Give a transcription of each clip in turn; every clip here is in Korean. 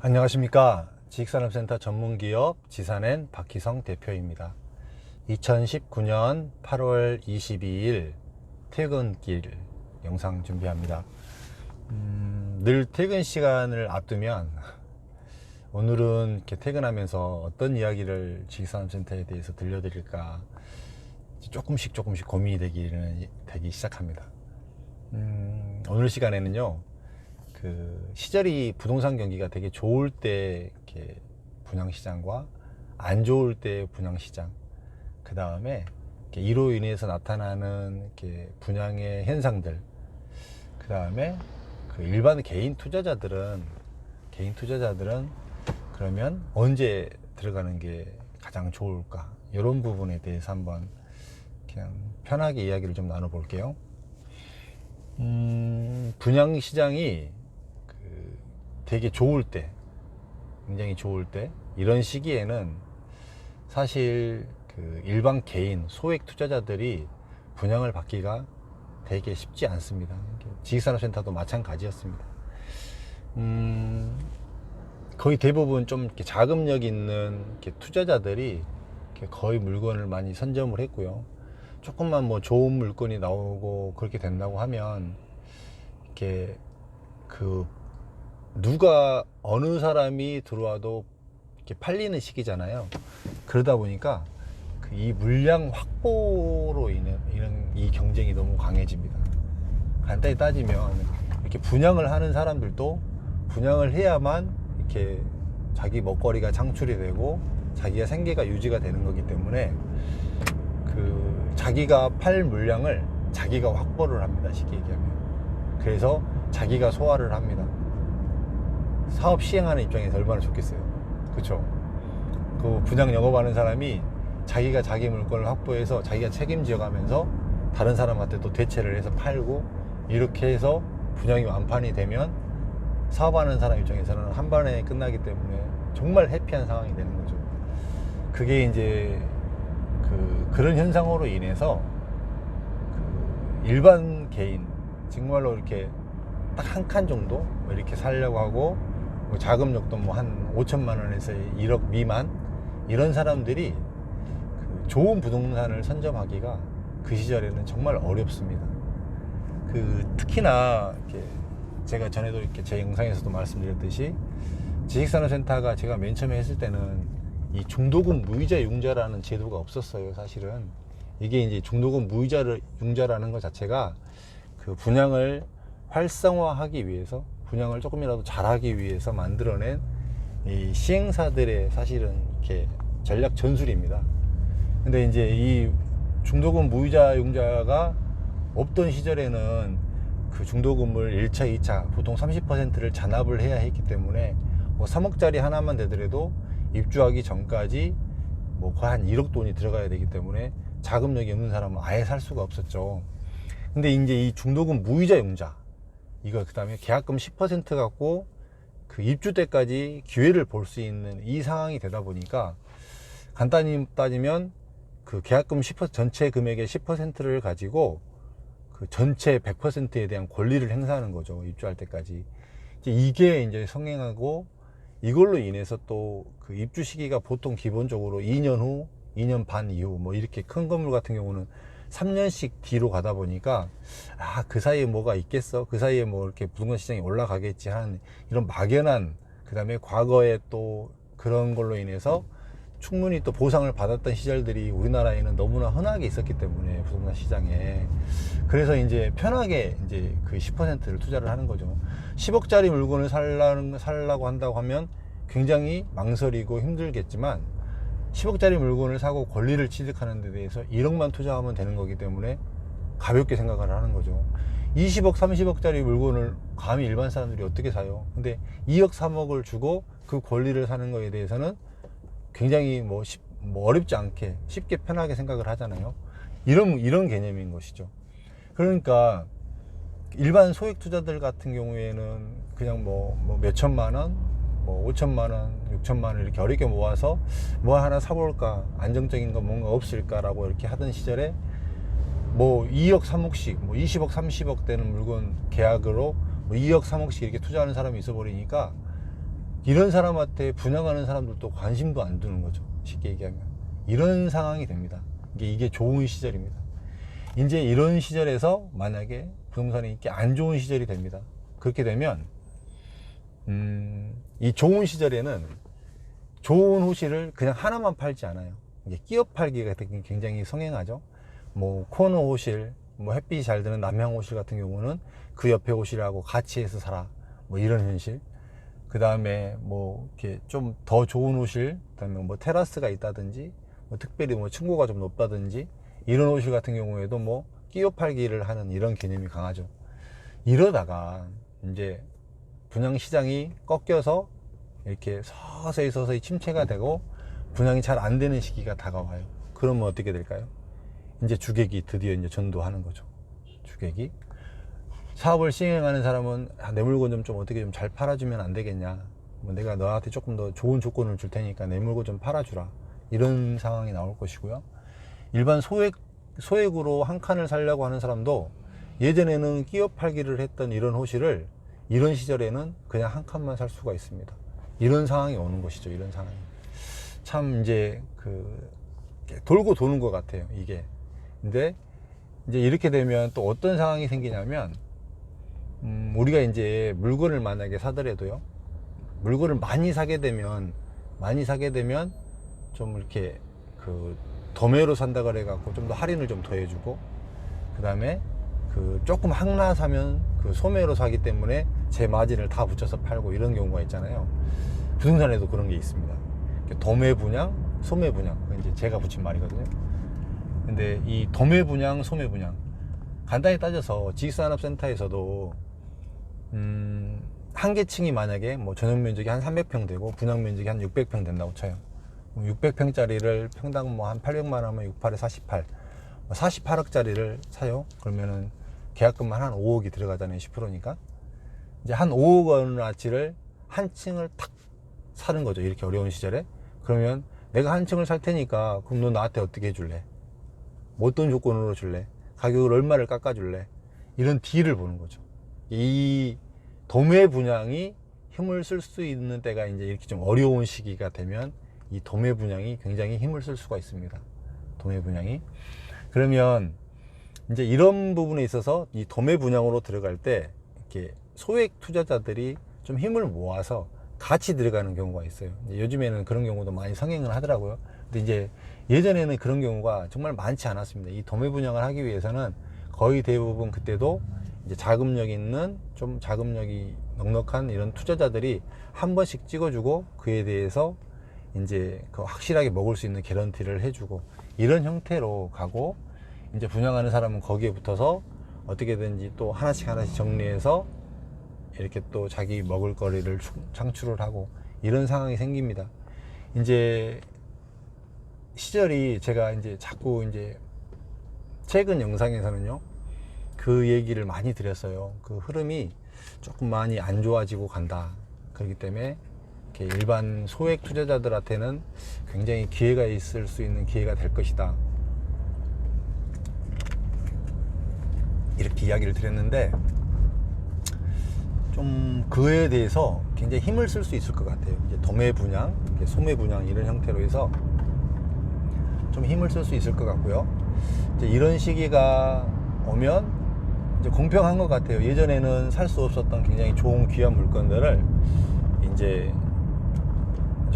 안녕하십니까. 지식산업센터 전문기업 지산엔 박희성 대표입니다. 2019년 8월 22일 퇴근길 영상 준비합니다. 늘 퇴근 시간을 앞두면 오늘은 이렇게 퇴근하면서 어떤 이야기를 지식산업센터에 대해서 들려드릴까 조금씩 고민이 되기 시작합니다. 오늘 시간에는요, 그 시절이 부동산 경기가 되게 좋을 때 이렇게 분양시장과 안 좋을 때 분양시장, 그 다음에 이로 인해서 나타나는 이렇게 분양의 현상들, 그 다음에 그 일반 개인 투자자들은 그러면 언제 들어가는 게 가장 좋을까, 이런 부분에 대해서 한번 그냥 편하게 이야기를 좀 나눠볼게요. 분양시장이 되게 좋을 때, 굉장히 좋을 때, 이런 시기에는 사실 그 일반 개인 소액 투자자들이 분양을 받기가 되게 쉽지 않습니다. 지식산업센터도 마찬가지였습니다. 거의 대부분 좀 이렇게 자금력 있는 이렇게 투자자들이 이렇게 거의 물건을 많이 선점을 했고요. 조금만 뭐 좋은 물건이 나오고 그렇게 된다고 하면 이렇게 그 누가 어느 사람이 들어와도 이렇게 팔리는 시기잖아요. 그러다 보니까 이 물량 확보로 인해 이런 이 경쟁이 너무 강해집니다. 간단히 따지면 이렇게 분양을 하는 사람들도 분양을 해야만 이렇게 자기 먹거리가 창출이 되고 자기가 생계가 유지가 되는 거기 때문에 그 자기가 팔 물량을 자기가 확보를 합니다. 쉽게 얘기하면. 그래서 자기가 소화를 합니다. 사업 시행하는 입장에서 얼마나 좋겠어요. 그렇죠? 그 분양 영업하는 사람이 자기가 자기 물건을 확보해서 자기가 책임져 가면서 다른 사람한테 또 대체를 해서 팔고, 이렇게 해서 분양이 완판이 되면 사업하는 사람 입장에서는 한 번에 끝나기 때문에 정말 해피한 상황이 되는 거죠. 그게 이제 그런 현상으로 인해서 그 일반 개인, 정말로 이렇게 딱 한 칸 정도 이렇게 살려고 하고, 뭐 자금력도 뭐 한 5천만 원에서 1억 미만, 이런 사람들이 그 좋은 부동산을 선점하기가 그 시절에는 정말 어렵습니다. 특히나 이렇게 제가 전에도 이렇게 제 영상에서도 말씀드렸듯이 지식산업센터가 제가 맨 처음에 했을 때는 이 중도금 무이자 융자라는 제도가 없었어요. 사실은 이게 이제 중도금 융자라는 것 자체가 그 분양을 활성화하기 위해서, 분양을 조금이라도 잘하기 위해서 만들어낸 이 시행사들의 사실은 이렇게 전략 전술입니다. 근데 이제 이 중도금 무이자 융자가 없던 시절에는 그 중도금을 1차, 2차 보통 30%를 잔압을 해야 했기 때문에 뭐 3억짜리 하나만 되더라도 입주하기 전까지 뭐 거의 한 1억 돈이 들어가야 되기 때문에 자금력이 없는 사람은 아예 살 수가 없었죠. 근데 이제 이 중도금 무이자 융자, 이거 그 다음에 계약금 10% 갖고 그 입주 때까지 기회를 볼 수 있는 이 상황이 되다 보니까, 간단히 따지면 그 계약금 10% 전체 금액의 10%를 가지고 그 전체 100%에 대한 권리를 행사하는 거죠. 입주할 때까지. 이게 이제 성행하고, 이걸로 인해서 또 그 입주 시기가 보통 기본적으로 2년 후, 2년 반 이후, 뭐 이렇게 큰 건물 같은 경우는 3년씩 뒤로 가다 보니까, 그 사이에 뭐가 있겠어? 그 사이에 뭐 이렇게 부동산 시장이 올라가겠지 하는 이런 막연한, 그 다음에 과거에 또 그런 걸로 인해서 충분히 또 보상을 받았던 시절들이 우리나라에는 너무나 흔하게 있었기 때문에, 부동산 시장에. 그래서 이제 편하게 이제 그 10%를 투자를 하는 거죠. 10억짜리 물건을 살라고 한다고 하면 굉장히 망설이고 힘들겠지만, 10억짜리 물건을 사고 권리를 취득하는 데 대해서 1억만 투자하면 되는 거기 때문에 가볍게 생각을 하는 거죠. 20억, 30억짜리 물건을 감히 일반 사람들이 어떻게 사요? 근데 2억, 3억을 주고 그 권리를 사는 거에 대해서는 굉장히 뭐 어렵지 않게 쉽게 편하게 생각을 하잖아요. 이런 개념인 것이죠. 그러니까 일반 소액 투자들 같은 경우에는 그냥 뭐 몇천만 원, 뭐 5천만 원, 6천만 원 이렇게 어렵게 모아서 뭐 하나 사볼까, 안정적인 거 뭔가 없을까라고 이렇게 하던 시절에 뭐 2억, 3억씩, 뭐 20억, 30억 되는 물건 계약으로 뭐 2억, 3억씩 이렇게 투자하는 사람이 있어 버리니까 이런 사람한테 분양하는 사람들도 관심도 안 두는 거죠. 쉽게 얘기하면. 이런 상황이 됩니다. 이게 좋은 시절입니다. 이제 이런 시절에서 만약에 부동산이 이렇게 안 좋은 시절이 됩니다. 그렇게 되면 이 좋은 시절에는 좋은 호실을 그냥 하나만 팔지 않아요. 이게 끼어 팔기가 굉장히 성행하죠. 뭐 코너 호실, 뭐 햇빛이 잘 드는 남향 호실 같은 경우는 그 옆에 호실하고 같이 해서 살아. 뭐 이런 현실. 그 다음에 뭐 이렇게 좀 더 좋은 호실, 그다음에 뭐 테라스가 있다든지, 뭐 특별히 뭐 층고가 좀 높다든지 이런 호실 같은 경우에도 뭐 끼어 팔기를 하는 이런 개념이 강하죠. 이러다가 이제 분양 시장이 꺾여서 이렇게 서서히 침체가 되고 분양이 잘 안 되는 시기가 다가와요. 그러면 어떻게 될까요? 이제 주객이 드디어 이제 전도하는 거죠. 주객이. 사업을 시행하는 사람은 내 물건 좀 어떻게 좀 잘 팔아주면 안 되겠냐. 뭐 내가 너한테 조금 더 좋은 조건을 줄 테니까 내 물건 좀 팔아주라. 이런 상황이 나올 것이고요. 일반 소액으로 한 칸을 살려고 하는 사람도 예전에는 끼어 팔기를 했던 이런 호실을 이런 시절에는 그냥 한 칸만 살 수가 있습니다. 이런 상황이 오는 것이죠. 이런 상황이. 참 이제 돌고 도는 것 같아요. 이게. 근데 이제 이렇게 되면 또 어떤 상황이 생기냐면 우리가 이제 물건을 만약에 사더라도요. 물건을 많이 사게 되면 좀 이렇게 도매로 산다 그래 갖고 좀 더 할인을 좀 더 해주고, 그 다음에 조금 항나 사면 소매로 사기 때문에 제 마진을 다 붙여서 팔고 이런 경우가 있잖아요. 부동산에도 그런 게 있습니다. 도매 분양, 소매 분양. 이제 제가 붙인 말이거든요. 근데 이 도매 분양, 소매 분양 간단히 따져서 지식산업센터에서도 한 개층이 만약에 뭐 전용 면적이 한 300평 되고 분양 면적이 한 600평 된다고 쳐요. 600평짜리를 평당 뭐 한 800만 원이면 68에 48, 48억짜리를 사요. 그러면은 계약금만 한 5억이 들어가잖아요. 10%니까. 이제 한 5억 원어치를 한 층을 탁 사는 거죠. 이렇게 어려운 시절에. 그러면 내가 한 층을 살 테니까 그럼 너 나한테 어떻게 해줄래? 뭐 어떤 조건으로 줄래? 가격을 얼마를 깎아줄래? 이런 딜을 보는 거죠. 이 도매 분양이 힘을 쓸 수 있는 때가 이제 이렇게 좀 어려운 시기가 되면 이 도매 분양이 굉장히 힘을 쓸 수가 있습니다. 도매 분양이. 그러면 이제 이런 부분에 있어서 이 도매 분양으로 들어갈 때 이렇게 소액 투자자들이 좀 힘을 모아서 같이 들어가는 경우가 있어요. 요즘에는 그런 경우도 많이 성행을 하더라고요. 근데 이제 예전에는 그런 경우가 정말 많지 않았습니다. 이 도매 분양을 하기 위해서는 거의 대부분 그때도 이제 자금력 있는 좀 자금력이 넉넉한 이런 투자자들이 한 번씩 찍어주고 그에 대해서 이제 확실하게 먹을 수 있는 개런티를 해주고 이런 형태로 가고, 이제 분양하는 사람은 거기에 붙어서 어떻게든지 또 하나씩 정리해서 이렇게 또 자기 먹을 거리를 창출을 하고 이런 상황이 생깁니다. 이제 시절이 제가 이제 자꾸 이제 최근 영상에서는요 그 얘기를 많이 드렸어요. 그 흐름이 조금 많이 안 좋아지고 간다. 그렇기 때문에 이렇게 일반 소액 투자자들한테는 굉장히 기회가 있을 수 있는 기회가 될 것이다. 이렇게 이야기를 드렸는데 좀 그에 대해서 굉장히 힘을 쓸 수 있을 것 같아요. 이제 도매 분양, 소매 분양 이런 형태로 해서 좀 힘을 쓸 수 있을 것 같고요. 이제 이런 시기가 오면 이제 공평한 것 같아요. 예전에는 살 수 없었던 굉장히 좋은 귀한 물건들을 이제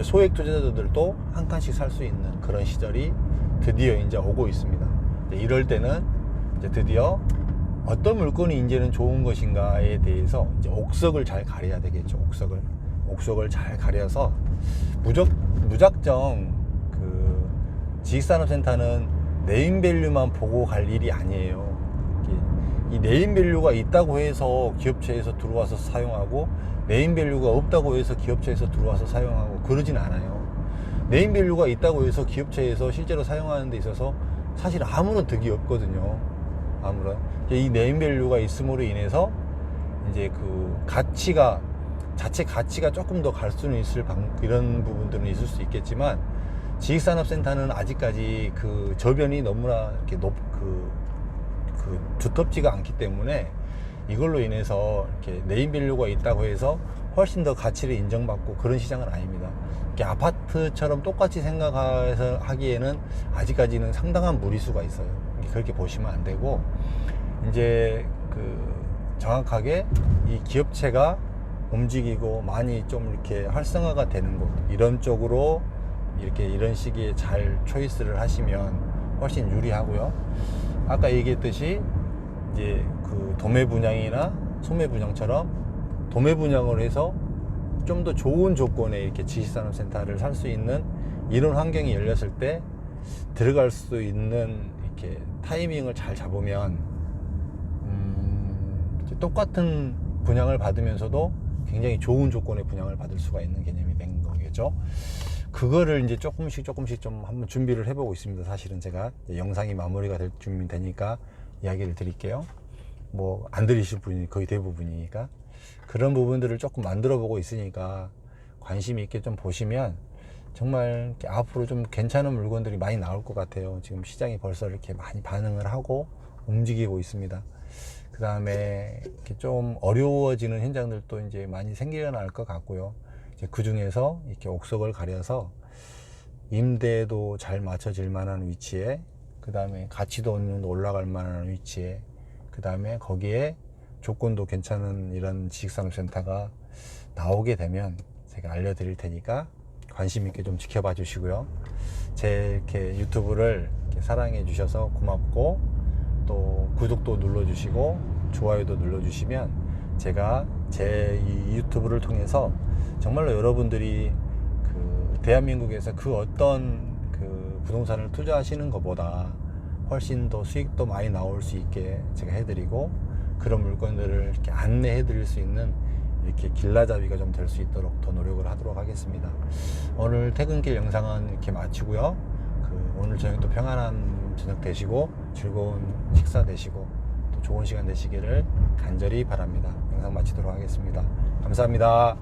소액 투자자들도 한 칸씩 살 수 있는 그런 시절이 드디어 이제 오고 있습니다. 이제 이럴 때는 이제 드디어 어떤 물건이 이제는 좋은 것인가에 대해서 이제 옥석을 잘 가려야 되겠죠. 옥석을 잘 가려서 무작정 지식산업센터는 네임밸류만 보고 갈 일이 아니에요. 이 네임밸류가 있다고 해서 기업체에서 들어와서 사용하고 네임밸류가 없다고 해서 기업체에서 들어와서 사용하고 그러진 않아요. 네임밸류가 있다고 해서 기업체에서 실제로 사용하는 데 있어서 사실 아무런 득이 없거든요. 이 네임밸류가 있음으로 인해서 이제 자체 가치가 조금 더 갈 수는 있을 이런 부분들은 있을 수 있겠지만, 지식산업센터는 아직까지 저변이 너무나 이렇게 두텁지가 않기 때문에 이걸로 인해서 이렇게 네임밸류가 있다고 해서 훨씬 더 가치를 인정받고 그런 시장은 아닙니다. 이렇게 아파트처럼 똑같이 생각해서 하기에는 아직까지는 상당한 무리수가 있어요. 그렇게 보시면 안 되고, 이제 정확하게 이 기업체가 움직이고 많이 좀 이렇게 활성화가 되는 곳, 이런 쪽으로 이런 시기에 잘 초이스를 하시면 훨씬 유리하고요. 아까 얘기했듯이 이제 도매 분양이나 소매 분양처럼 도매 분양을 해서 좀 더 좋은 조건에 이렇게 지식산업센터를 살 수 있는 이런 환경이 열렸을 때 들어갈 수 있는 이렇게 타이밍을 잘 잡으면 똑같은 분양을 받으면서도 굉장히 좋은 조건의 분양을 받을 수가 있는 개념이 된 거겠죠. 그거를 이제 조금씩 좀 한번 준비를 해보고 있습니다. 사실은 제가 영상이 마무리가 될 준비 되니까 이야기를 드릴게요. 뭐 안 들으실 분이 거의 대부분이니까 그런 부분들을 조금 만들어 보고 있으니까 관심 있게 좀 보시면 정말 앞으로 좀 괜찮은 물건들이 많이 나올 것 같아요. 지금 시장이 벌써 이렇게 많이 반응을 하고 움직이고 있습니다. 그 다음에 이렇게 좀 어려워지는 현장들도 이제 많이 생겨날 것 같고요. 이제 그 중에서 이렇게 옥석을 가려서 임대도 잘 맞춰질 만한 위치에, 그 다음에 가치도 올라갈 만한 위치에, 그 다음에 거기에 조건도 괜찮은 이런 지식산업센터가 나오게 되면 제가 알려드릴 테니까 관심 있게 좀 지켜봐 주시고요. 제 이렇게 유튜브를 이렇게 사랑해 주셔서 고맙고, 또 구독도 눌러주시고 좋아요도 눌러주시면 제가 제 이 유튜브를 통해서 정말로 여러분들이 대한민국에서 어떤 부동산을 투자하시는 것보다 훨씬 더 수익도 많이 나올 수 있게 제가 해드리고, 그런 물건들을 이렇게 안내해 드릴 수 있는 이렇게 길라잡이가 좀 될 수 있도록 더 노력을 하도록 하겠습니다. 오늘 퇴근길 영상은 이렇게 마치고요. 오늘 저녁 또 평안한 저녁 되시고 즐거운 식사 되시고 또 좋은 시간 되시기를 간절히 바랍니다. 영상 마치도록 하겠습니다. 감사합니다.